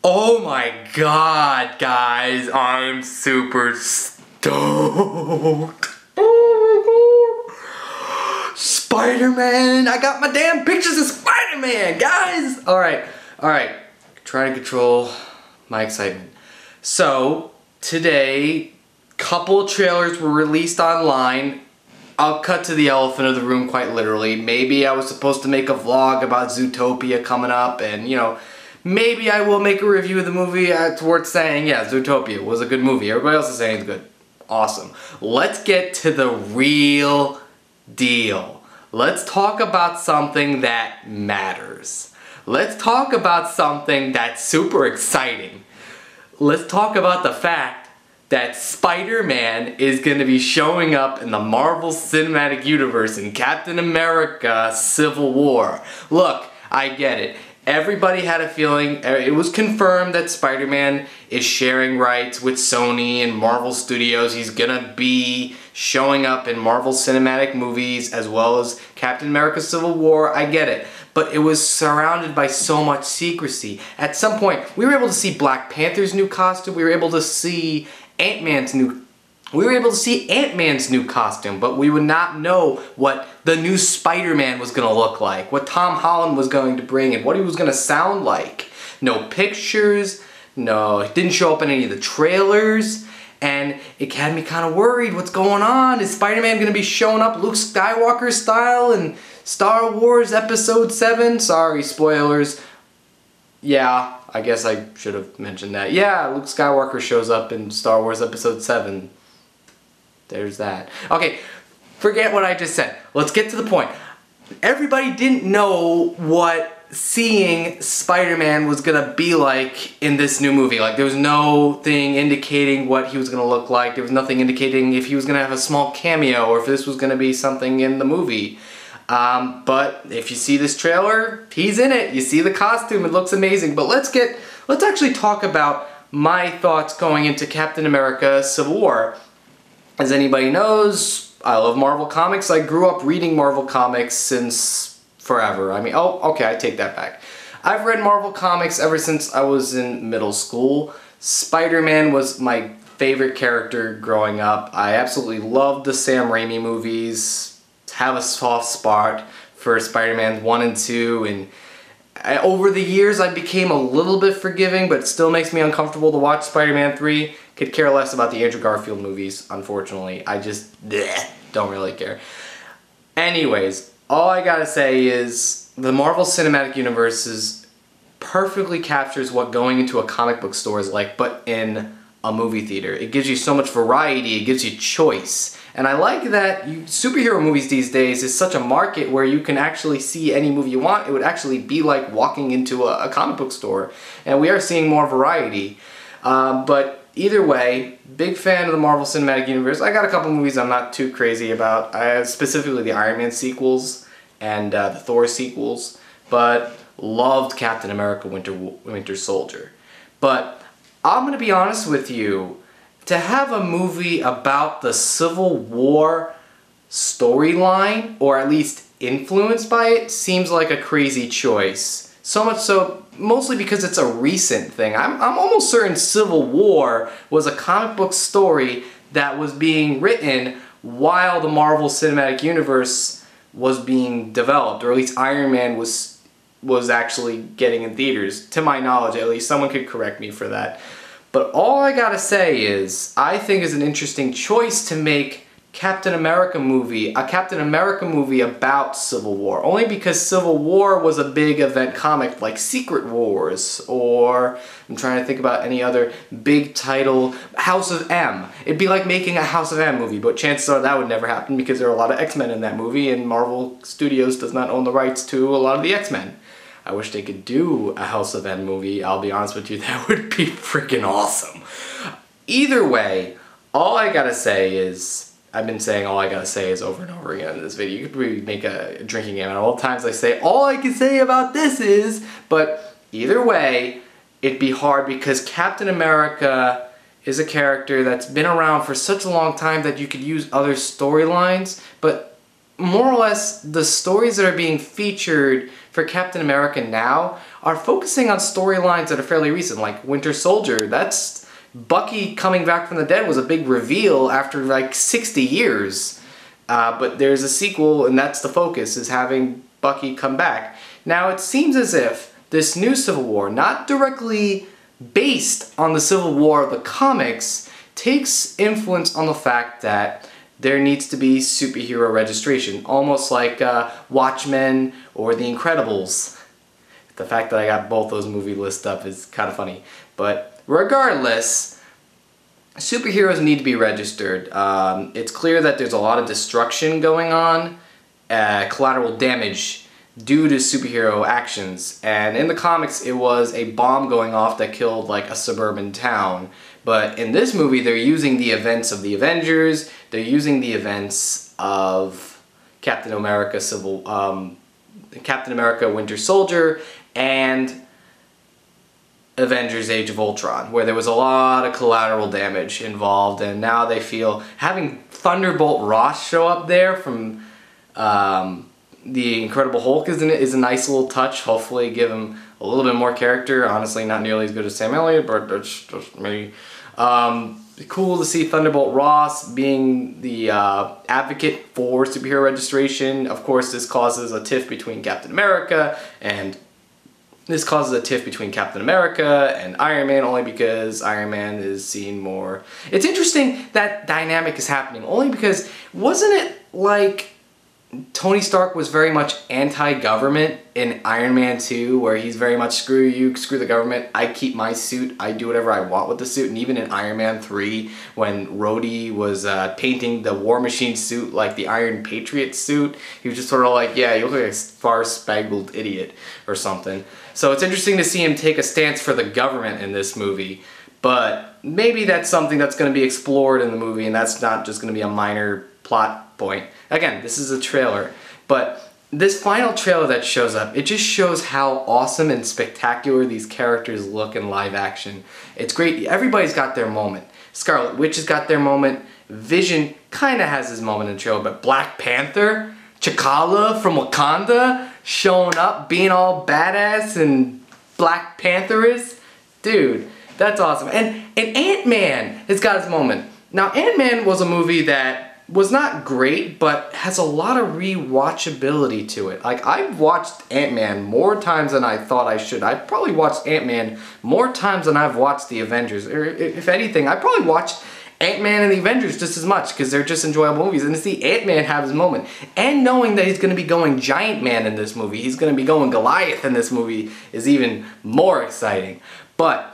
Oh my god, guys, I'm super stoked. Oh my god. Spider-Man! I got my damn pictures of Spider-Man, guys! Alright. Try to control my excitement. So, today, couple of trailers were released online. I'll cut to the elephant of the room quite literally. Maybe I was supposed to make a vlog about Zootopia coming up and, you know, maybe I will make a review of the movie. It's worth saying, yeah, Zootopia was a good movie. Everybody else is saying it's good. Awesome. Let's get to the real deal. Let's talk about something that matters. Let's talk about something that's super exciting. Let's talk about the fact that Spider-Man is going to be showing up in the Marvel Cinematic Universe in Captain America Civil War. Look, I get it. Everybody had a feeling, it was confirmed that Spider-Man is sharing rights with Sony and Marvel Studios. He's gonna be showing up in Marvel Cinematic movies as well as Captain America Civil War. I get it. But it was surrounded by so much secrecy. At some point, we were able to see Black Panther's new costume. We were able to see Ant-Man's new costume, but we would not know what the new Spider-Man was going to look like, what Tom Holland was going to bring, and what he was going to sound like. No pictures, no, it didn't show up in any of the trailers, and it had me kind of worried. What's going on? Is Spider-Man going to be showing up Luke Skywalker style in Star Wars Episode 7? Sorry, spoilers. Yeah, I guess I should have mentioned that. Yeah, Luke Skywalker shows up in Star Wars Episode 7. There's that. Okay, forget what I just said. Let's get to the point. Everybody didn't know what seeing Spider-Man was gonna be like in this new movie. Like, there was no thing indicating what he was gonna look like. There was nothing indicating if he was gonna have a small cameo or if this was gonna be something in the movie. But if you see this trailer, he's in it. You see the costume, it looks amazing. But let's actually talk about my thoughts going into Captain America Civil War. As anybody knows, I love Marvel Comics. I grew up reading Marvel Comics since forever. I mean, oh, okay, I take that back. I've read Marvel Comics ever since I was in middle school. Spider-Man was my favorite character growing up. I absolutely loved the Sam Raimi movies. Have a soft spot for Spider-Man 1 and 2, and over the years I became a little bit forgiving, but it still makes me uncomfortable to watch Spider-Man 3. Could care less about the Andrew Garfield movies, unfortunately. I just don't really care. Anyways, all I gotta say is the Marvel Cinematic Universe perfectly captures what going into a comic book store is like, but in a movie theater. It gives you so much variety, it gives you choice. And I like that superhero movies these days is such a market where you can actually see any movie you want. It would actually be like walking into a comic book store. And we are seeing more variety. But either way, big fan of the Marvel Cinematic Universe. I got a couple movies I'm not too crazy about. Specifically the Iron Man sequels and the Thor sequels. But loved Captain America Winter Soldier. But I'm going to be honest with you. To have a movie about the Civil War storyline, or at least influenced by it, seems like a crazy choice. So much so, mostly because it's a recent thing. I'm almost certain Civil War was a comic book story that was being written while the Marvel Cinematic Universe was being developed, or at least Iron Man was actually getting in theaters. To my knowledge, at least. Someone could correct me for that. But all I gotta say is, I think it's an interesting choice to make a Captain America movie about Civil War. Only because Civil War was a big event comic like Secret Wars, or I'm trying to think about any other big title, House of M. It'd be like making a House of M movie, but chances are that would never happen because there are a lot of X-Men in that movie and Marvel Studios does not own the rights to a lot of the X-Men. I wish they could do a House of M movie. I'll be honest with you, that would be freaking awesome. Either way, all I gotta say is, I've been saying all I gotta say is over and over again in this video. You could really make a drinking game out of all times I say all I can say about this is, but either way, it'd be hard because Captain America is a character that's been around for such a long time that you could use other storylines, but more or less, the stories that are being featured for Captain America now are focusing on storylines that are fairly recent, like Winter Soldier. That's Bucky coming back from the dead was a big reveal after like 60 years. But there's a sequel, and that's the focus, is having Bucky come back. Now, it seems as if this new Civil War, not directly based on the Civil War of the comics, takes influence on the fact that there needs to be superhero registration, almost like Watchmen or The Incredibles. The fact that I got both those movie lists up is kind of funny. But regardless, superheroes need to be registered. It's clear that there's a lot of destruction going on, collateral damage due to superhero actions. And in the comics, it was a bomb going off that killed like a suburban town. But in this movie, they're using the events of the Avengers, they're using the events of Captain America, Winter Soldier, and Avengers Age of Ultron, where there was a lot of collateral damage involved, and now they feel having Thunderbolt Ross show up there from The Incredible Hulk is a nice little touch. Hopefully give him a little bit more character. Honestly, not nearly as good as Sam Elliott, but that's just me. Cool to see Thunderbolt Ross being the advocate for superhero registration. Of course, this causes a tiff between Captain America and Iron Man, only because Iron Man is seen more. It's interesting that dynamic is happening, only because wasn't it like Tony Stark was very much anti-government in Iron Man 2, where he's very much screw you, screw the government, I keep my suit, I do whatever I want with the suit. And even in Iron Man 3, when Rhodey was painting the War Machine suit like the Iron Patriot suit, he was just sort of like, yeah, you look like a far-spangled idiot or something. So it's interesting to see him take a stance for the government in this movie. But maybe that's something that's going to be explored in the movie, and that's not just going to be a minor plot point. Again, this is a trailer, but this final trailer that shows up, it just shows how awesome and spectacular these characters look in live action. It's great. Everybody's got their moment. Scarlet Witch has got their moment. Vision kind of has his moment in the trailer, but Black Panther, T'Challa from Wakanda, showing up, being all badass and Black Panther is, dude, that's awesome. And Ant-Man has got his moment. Now, Ant-Man was a movie that was not great, but has a lot of rewatchability to it. Like, I've watched Ant-Man more times than I thought I should. I've probably watched Ant-Man more times than I've watched the Avengers. Or, if anything, I probably watched Ant-Man and the Avengers just as much, because they're just enjoyable movies. And to see Ant-Man have his moment, and knowing that he's going to be going Giant Man in this movie, he's going to be going Goliath in this movie, is even more exciting. But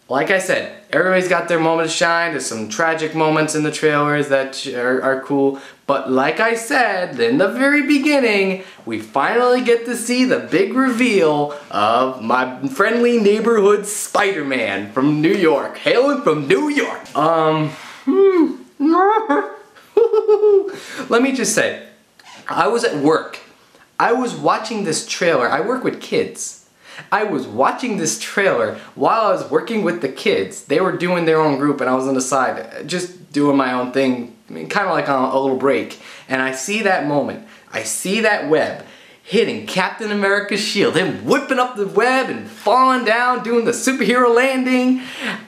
like I said, everybody's got their moment to shine. There's some tragic moments in the trailers that are cool. But like I said in the very beginning, we finally get to see the big reveal of my friendly neighborhood Spider-Man from New York. Hailing from New York. Let me just say, I was at work. I was watching this trailer. I work with kids. I was watching this trailer while I was working with the kids. They were doing their own group and I was on the side just doing my own thing, kind of like on a little break. And I see that moment. I see that web hitting Captain America's shield, him whipping up the web and falling down, doing the superhero landing.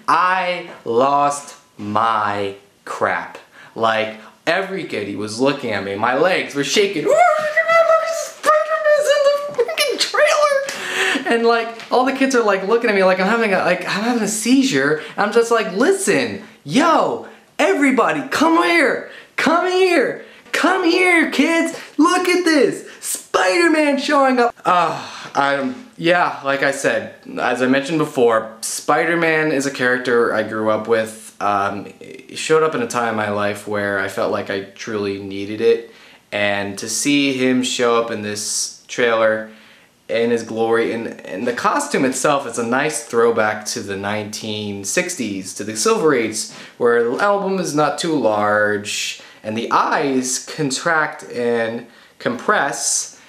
I lost my crap. Like, every kid, he was looking at me. My legs were shaking. And like, all the kids are like looking at me like I'm having a seizure. I'm just like, listen, yo, everybody, come here, kids, look at this, Spider-Man showing up. Yeah, like I said, as I mentioned before, Spider-Man is a character I grew up with. It showed up in a time in my life where I felt like I truly needed it, and to see him show up in this trailer in his glory, and the costume itself is a nice throwback to the 1960s, to the Silver Age, where the album is not too large and the eyes contract and compress,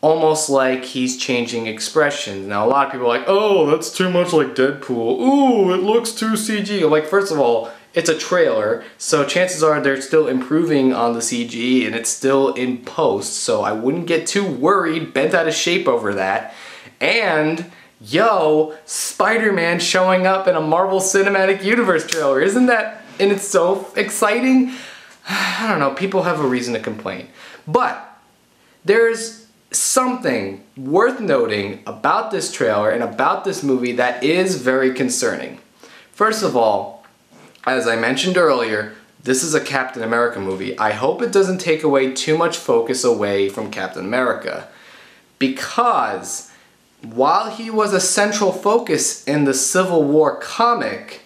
almost like he's changing expressions. Now, a lot of people are like, oh, that's too much like Deadpool. Ooh, it looks too CG. Like, first of all, it's a trailer, so chances are they're still improving on the CG and it's still in post, so I wouldn't get too worried, bent out of shape over that. And yo, Spider-Man showing up in a Marvel Cinematic Universe trailer. Isn't that, and it's so exciting? I don't know, people have a reason to complain. But there's something worth noting about this trailer and about this movie that is very concerning. First of all, as I mentioned earlier, this is a Captain America movie. I hope it doesn't take away too much focus away from Captain America, because while he was a central focus in the Civil War comic,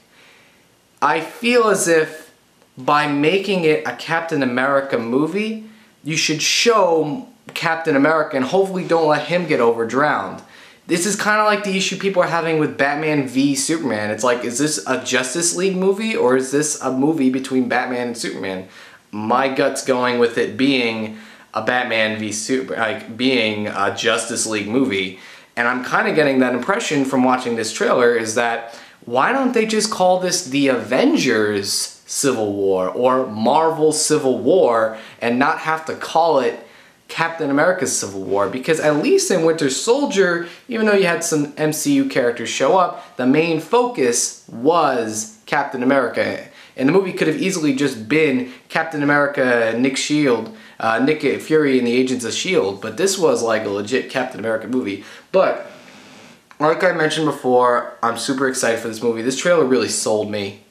I feel as if by making it a Captain America movie, you should show Captain America and hopefully don't let him get overdrowned. This is kind of like the issue people are having with Batman v Superman. It's like, is this a Justice League movie or is this a movie between Batman and Superman? My gut's going with it being a Batman v Superman, like being a Justice League movie. And I'm kind of getting that impression from watching this trailer, is that why don't they just call this the Avengers Civil War or Marvel Civil War and not have to call it Captain America's Civil War? Because at least in Winter Soldier, even though you had some MCU characters show up, the main focus was Captain America. And the movie could have easily just been Captain America, Nick Fury and the Agents of S.H.I.E.L.D., but this was like a legit Captain America movie. But like I mentioned before, I'm super excited for this movie. This trailer really sold me.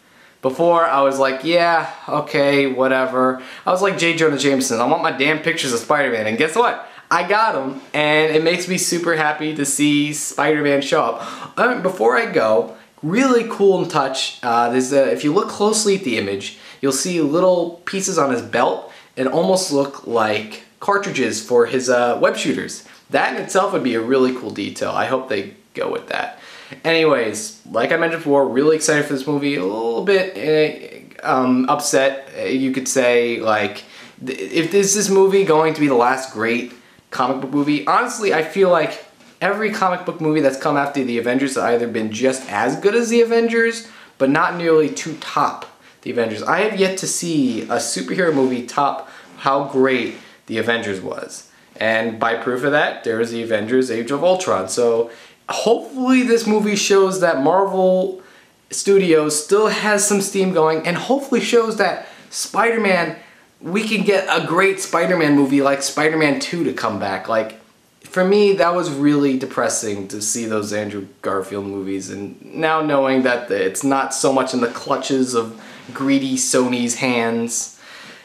Before, I was like, yeah, okay, whatever. I was like J. Jonah Jameson. I want my damn pictures of Spider-Man. And guess what? I got them. And it makes me super happy to see Spider-Man show up. Before I go, really cool touch. If you look closely at the image, you'll see little pieces on his belt. It almost look like cartridges for his web shooters. That in itself would be a really cool detail. I hope they go with that. Anyways, like I mentioned before, really excited for this movie. A little bit upset, you could say. Like, if this movie going to be the last great comic book movie? Honestly, I feel like every comic book movie that's come after the Avengers has either been just as good as the Avengers, but not nearly to top the Avengers. I have yet to see a superhero movie top how great the Avengers was. And by proof of that, there is the Avengers Age of Ultron. So hopefully this movie shows that Marvel Studios still has some steam going, and hopefully shows that Spider-Man, we can get a great Spider-Man movie like Spider-Man 2 to come back. Like, for me, that was really depressing to see those Andrew Garfield movies, and now knowing that it's not so much in the clutches of greedy Sony's hands.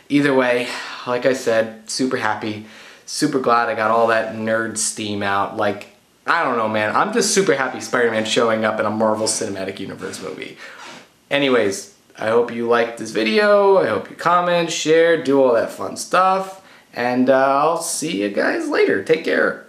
Either way, like I said, super happy, super glad I got all that nerd steam out. Like, I don't know, man. I'm just super happy Spider-Man showing up in a Marvel Cinematic Universe movie. Anyways, I hope you liked this video. I hope you comment, share, do all that fun stuff. And I'll see you guys later. Take care.